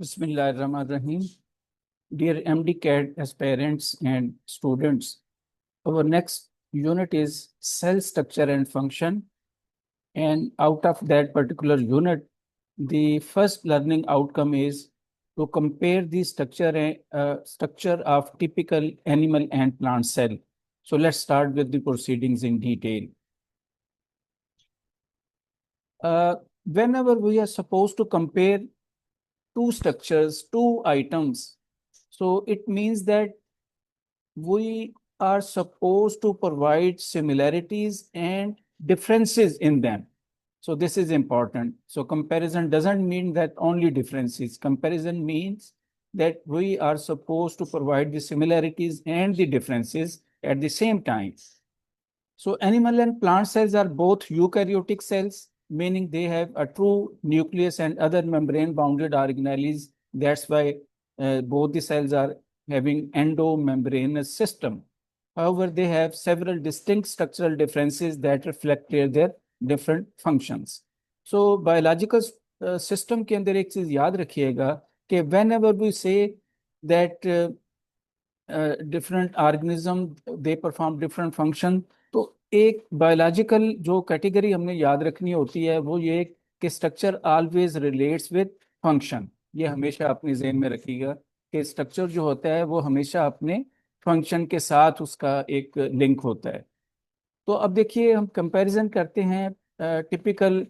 Bismillahirrahmanirrahim. Dear MD CAD aspirants and students, our next unit is cell structure and function. And out of that particular unit, the first learning outcome is to compare the structure of typical animal and plant cell. So let's start with the proceedings in detail. Uh, Whenever we are supposed to compare two structures, two items, so it means that we are supposed to provide similarities and differences in them. So this is important. So comparison doesn't mean that only differences. Comparison means that we are supposed to provide the similarities and the differences at the same time. So animal and plant cells are both eukaryotic cells, meaning they have a true nucleus and other membrane bounded organelles. That's why both the cells are having endomembranous system. However, they have several distinct structural differences that reflect their different functions. So biological system के अंदर एक चीज याद रखिएगा कि whenever we say that different organism they perform different function, तो एक biological जो कैटेगरी हमने याद रखनी होती है वो ये कि structure always relates with function. ये हमेशा अपने जेहन में रखिएगा कि स्ट्रक्चर जो होता है वो हमेशा अपने फंक्शन के साथ उसका एक लिंक होता है। तो अब देखिए हम कंपैरिजन करते हैं टिपिकल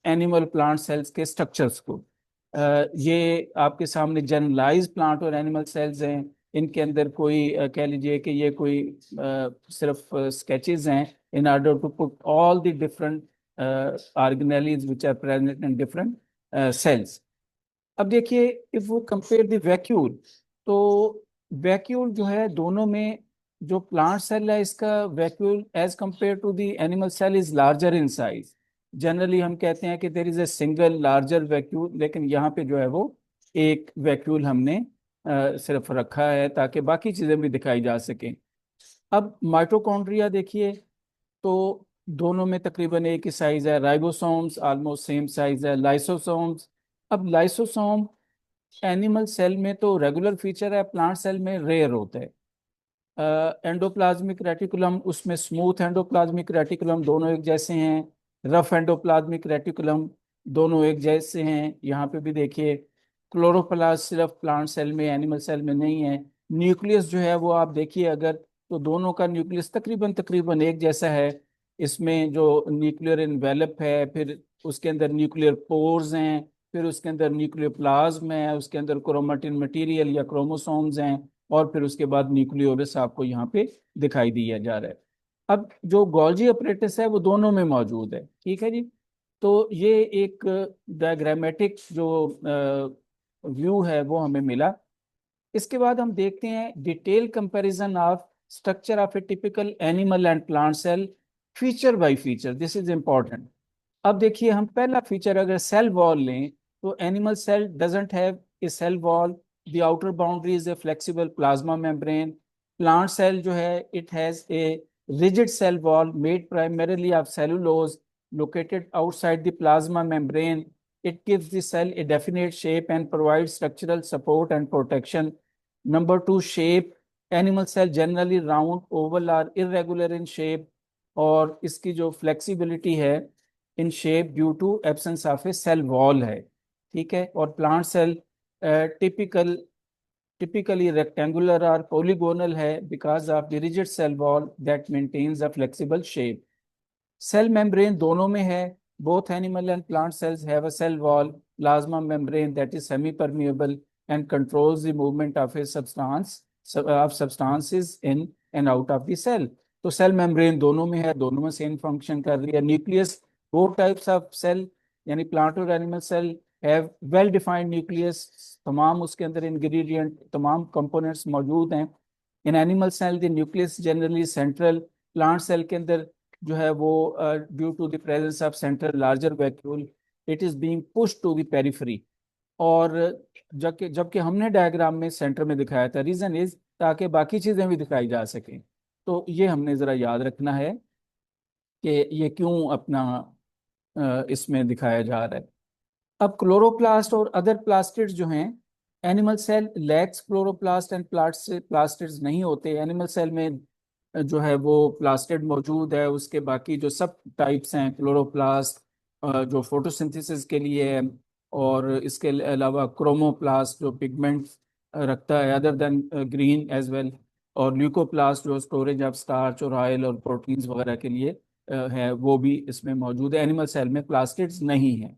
एनिमल प्लांट सेल्स के स्ट्रक्चर्स को। ये आपके सामने जनरलाइज प्लांट और एनिमल सेल्स हैं। इनके अंदर कोई कह लीजिए कि ये कोई सिर्फ स्केचेस हैं in order to put all the different organelles which are present in different cells. अब देखिए इफ वो कंपेयर द वैक्यूल, तो वैक्यूल जो है दोनों में जो प्लांट सेल है इसका vacuole as compared to the animal cell is larger in size. Generally हम कहते हैं कि there is a single larger vacuole, लेकिन यहाँ पे जो है वो एक वैक्यूल हमने सिर्फ रखा है ताकि बाकी चीजें भी दिखाई जा सकें। अब माइटोकॉन्ड्रिया देखिए, तो दोनों में तकरीबन एक ही साइज है। राइबोसोम्स ऑलमोस्ट सेम साइज है। लाइसोसोम्स, अब लाइसोसोम एनिमल सेल में तो रेगुलर फीचर है, प्लांट सेल में रेयर होता है। एंडोप्लाज्मिक रेटिकुलम, उसमें स्मूथ एंडोप्लाज्मिक रेटिकुलम दोनों एक जैसे हैं। रफ एंडोप्लाज्मिक रेटिकुलम दोनों एक जैसे हैं। यहाँ पे भी देखिए क्लोरोप्लास्ट सिर्फ प्लांट सेल में एनिमल सेल में नहीं है। न्यूक्लियस जो है वो आप देखिए अगर, तो दोनों का न्यूक्लियस तकरीबन तकरीबन एक जैसा है। इसमें जो न्यूक्लियर इन्वेलप है, फिर उसके अंदर न्यूक्लियर पोर्स हैं, फिर उसके अंदर न्यूक्लियर प्लाज्म है, उसके अंदर क्रोमेटिन मटेरियल या क्रोमोसोम्स हैं, और फिर उसके बाद न्यूक्लियोलस आपको यहाँ पे दिखाई दिया जा रहा है। अब जो गोल्जी अपरेटस है वो दोनों में मौजूद है। ठीक है जी। तो ये एक डायग्रामेटिक जो व्यू है वो हमें मिला। इसके बाद हम देखते हैं detail comparison of structure of a typical animal and plant cell feature by feature. This is important. अब देखिए हम पहला फीचर अगर सेल वॉल लें, तो animal cell doesn't have a cell wall, the outer boundary is a flexible plasma membrane. Plant cell जो है it has a rigid cell wall made primarily of cellulose located outside the plasma membrane. It gives the cell a definite shape and provides structural support and protection. Number two, shape. Animal cell generally round, oval or irregular in shape, और इसकी जो flexibility है in shape due to absence of a cell wall है। ठीक है। और plant cell typically rectangular or polygonal है because of the rigid cell wall that maintains a flexible shape. Cell membrane दोनों में है। Both animal and plant cells have a cell wall, plasma membrane that is semi-permeable and controls the movement of a substances in and out of the cell. तो cell membrane दोनों में है, दोनों में same function कर रही है। Nucleus, both types of cell यानी प्लांट और animal cell have well defined nucleus. तमाम उसके अंदर इंग्रेडिएंट, तमाम कंपोनेंट्स मौजूद हैं। In animal cell the nucleus generally central. Plant cell के अंदर जो है वो due to the presence of central larger vacuole it is being push to the periphery. और जबकि जबकि हमने डायग्राम में सेंटर में दिखाया था, रीजन इज ताकि बाकी चीजें भी दिखाई जा सकें। तो ये हमने जरा याद रखना है कि ये क्यों अपना इसमें दिखाया जा रहा है। अब क्लोरोप्लास्ट और अदर प्लास्टिड्स जो हैं, animal cell lacks chloroplast and plastids नहीं होते। एनिमल सेल में जो है वो प्लास्टिड मौजूद है, उसके बाकी जो सब टाइप्स हैं क्लोरोप्लास्ट जो फोटोसिंथेसिस के लिए है, और इसके अलावा क्रोमोप्लास्ट जो पिगमेंट रखता है other than green as well, और ल्यूकोप्लास्ट जो स्टोरेज ऑफ स्टार्च और ऑयल और प्रोटीन्स वगैरह के लिए है, वो भी इसमें मौजूद है। एनिमल सेल में प्लास्टिड्स नहीं है।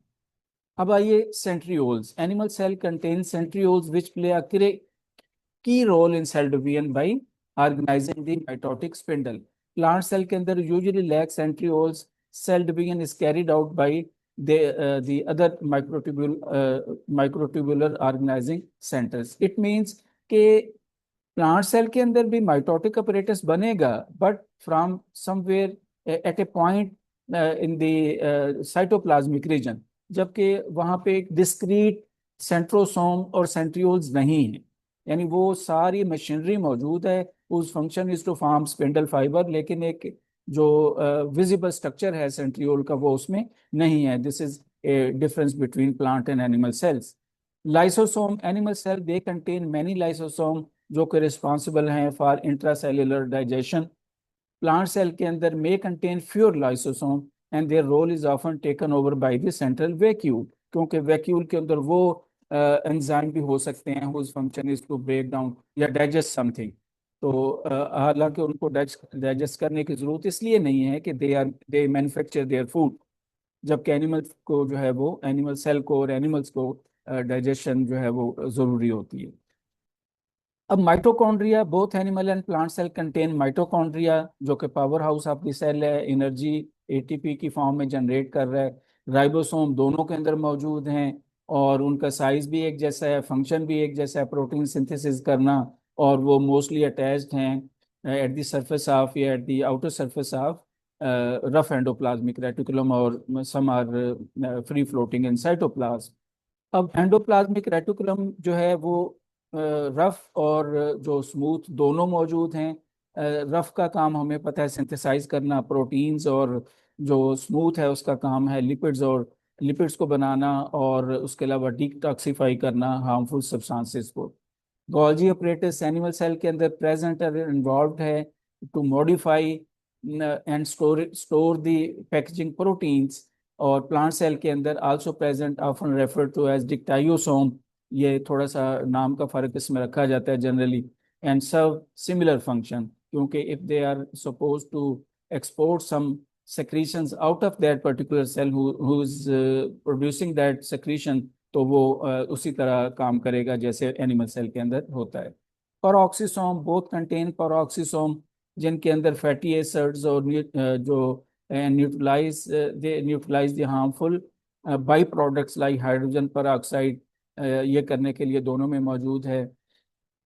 अब आइए centrioles. Animal cell contain centrioles which play a key role in cell division by organizing the mitotic spindle. Plant cell के अंदर usually lack centrioles. Cell division is carried out by the other microtubular organizing centers. It means कि plant cell के अंदर भी mitotic apparatus बनेगा, but from somewhere at a point in the cytoplasmic region, जबकि वहां पे एक डिस्क्रीट सेंट्रोसोम और सेंट्रियोल्स नहीं है। यानी वो सारी मशीनरी मौजूद है, उस function is to form spindle fibre, लेकिन एक जो विजिबल स्ट्रक्चर है सेंट्रियोल का वो उसमें नहीं है। This is a difference between plant and animal cells. Lysosome, animal cell they contain many lysosome जो कि रिस्पॉन्सिबल हैं for intracellular digestion. Plant cell के अंदर may contain fewer lysosome and their role is often taken over by the central vacuole, क्योंकि vacuole के अंदर वो enzyme भी हो सकते हैं whose function is to break down या डाइजेस्ट समथिंग। तो हालांकि उनको डाइजेस्ट करने की जरूरत इसलिए नहीं है कि दे मैन्युफैक्चर देयर फूड, जबकि एनिमल्स को जो है वो एनिमल सेल को और एनिमल्स को डाइजेशन जो है वो जरूरी होती है। अब mitochondria, both animal and plant cell contain mitochondria जो कि power house of the cell है, एनर्जी एटीपी की फॉर्म में जनरेट कर रहा है। राइबोसोम दोनों के अंदर मौजूद हैं, और उनका साइज भी एक जैसा है, फंक्शन भी एक जैसा है, प्रोटीन सिंथेसिस करना, और वो मोस्टली अटैच्ड हैं एट द सरफेस ऑफ या at the outer surface of rough endoplasmic reticulum, और some are free floating in cytoplasm. अब एंडोप्लाज्मिक रेटिकुलम जो है वो रफ और जो स्मूथ दोनों मौजूद हैं। रफ का काम हमें पता है सिंथेसाइज करना प्रोटीन्स, और जो स्मूथ है उसका काम है लिपिड्स और लिपिड्स को बनाना, और उसके अलावा डिटॉक्सिफाई करना हार्मफुल सब्सटेंसेस को। गोल्जी अपरेटस एनिमल सेल के अंदर प्रेजेंट और इन्वॉल्व है to modify and store the packaging proteins. और प्लांट सेल के अंदर also present often refer to as dictyosome, ये थोड़ा सा नाम का फर्क इसमें रखा जाता है generally, and serve similar function, क्योंकि if they are suppose to export some secretions out of that particular cell who is producing that secretion, तो वो उसी तरह काम करेगा जैसे एनिमल सेल के अंदर होता है। परऑक्सीसोम, बोथ कंटेन परऑक्सीसोम जिनके अंदर फैटी एसिड्स और जो neutralise the harmful by products like hydrogen peroxide, ये करने के लिए दोनों में मौजूद है।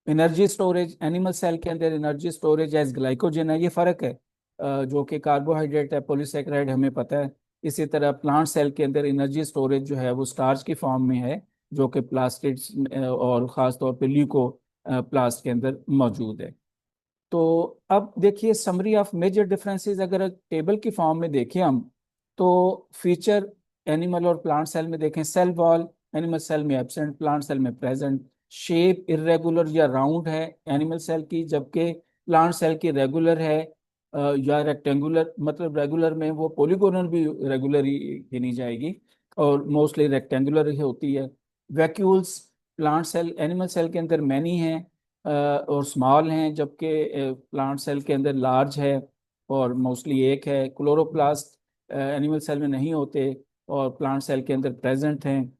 एनर्जी स्टोरेज, एनिमल सेल के अंदर एनर्जी स्टोरेज एज ग्लाइकोजन है, ये फर्क है। जो कि कार्बोहाइड्रेट है, पॉलीसेकेराइड हमें पता है। इसी तरह प्लांट सेल के अंदर एनर्जी स्टोरेज जो है वो स्टार्च की फॉर्म में है, जो कि प्लास्टिड्स और ख़ास तौर पे ल्यूको प्लास्ट के अंदर मौजूद है। तो अब देखिए समरी ऑफ मेजर डिफरेंसेस, अगर टेबल की फॉर्म में देखें हम, तो फीचर एनिमल और प्लांट सेल में देखें, सेल वॉल एनिमल सेल में एब्सेंट, प्लांट सेल में प्रेजेंट। शेप इरेगुलर या राउंड है एनिमल सेल की, जबकि प्लांट सेल की रेगुलर है या रेक्टेंगुलर, मतलब रेगुलर में वो पॉलीगोनल भी रेगुलर ही गिनी जाएगी, और मोस्टली रेक्टेंगुलर ही होती है। Vacuoles plant cell animal cell के अंदर मैनी हैं और स्मॉल हैं, जबकि प्लांट सेल के अंदर लार्ज है और मोस्टली एक है। क्लोरोप्लास्ट एनिमल सेल में नहीं होते और प्लांट सेल के अंदर प्रेजेंट हैं,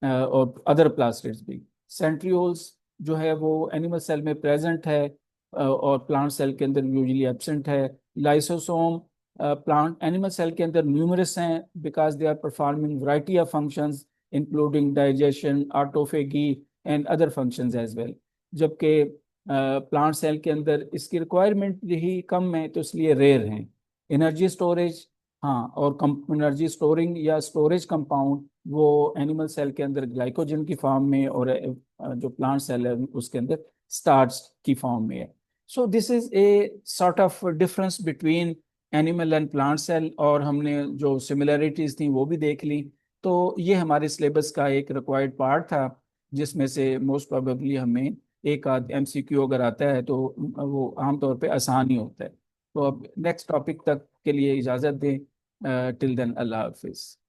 और अदर प्लास्टिड्स भी। सेंट्रियोल्स जो है वो एनिमल सेल में प्रेजेंट है और प्लांट सेल के अंदर यूजुअली एब्सेंट है। लाइसोसोम प्लांट एनिमल सेल के अंदर न्यूमरस हैं because they are performing variety of functions including digestion, autophagy and other functions as well, जबकि प्लांट सेल के अंदर इसकी रिक्वायरमेंट ही कम है, तो इसलिए रेयर हैं। एनर्जी स्टोरेज, हाँ, और एनर्जी स्टोरिंग या स्टोरेज कंपाउंड वो एनिमल सेल के अंदर ग्लाइकोजन की फॉर्म में, और जो प्लांट सेल है उसके अंदर स्टार्च की फॉर्म में है। So this is a sort of difference between animal and plant cell, और हमने जो सिमिलरिटीज थी वो भी देख ली। तो ये हमारे सिलेबस का एक रिक्वायर्ड पार्ट था, जिसमें से मोस्ट प्रोबेबली हमें एक आध एमसीक्यू अगर आता है तो वो आमतौर पे आसान ही होता है। तो अब नेक्स्ट टॉपिक तक के लिए इजाज़त दें। टिल देन, अल्लाह हाफिज़।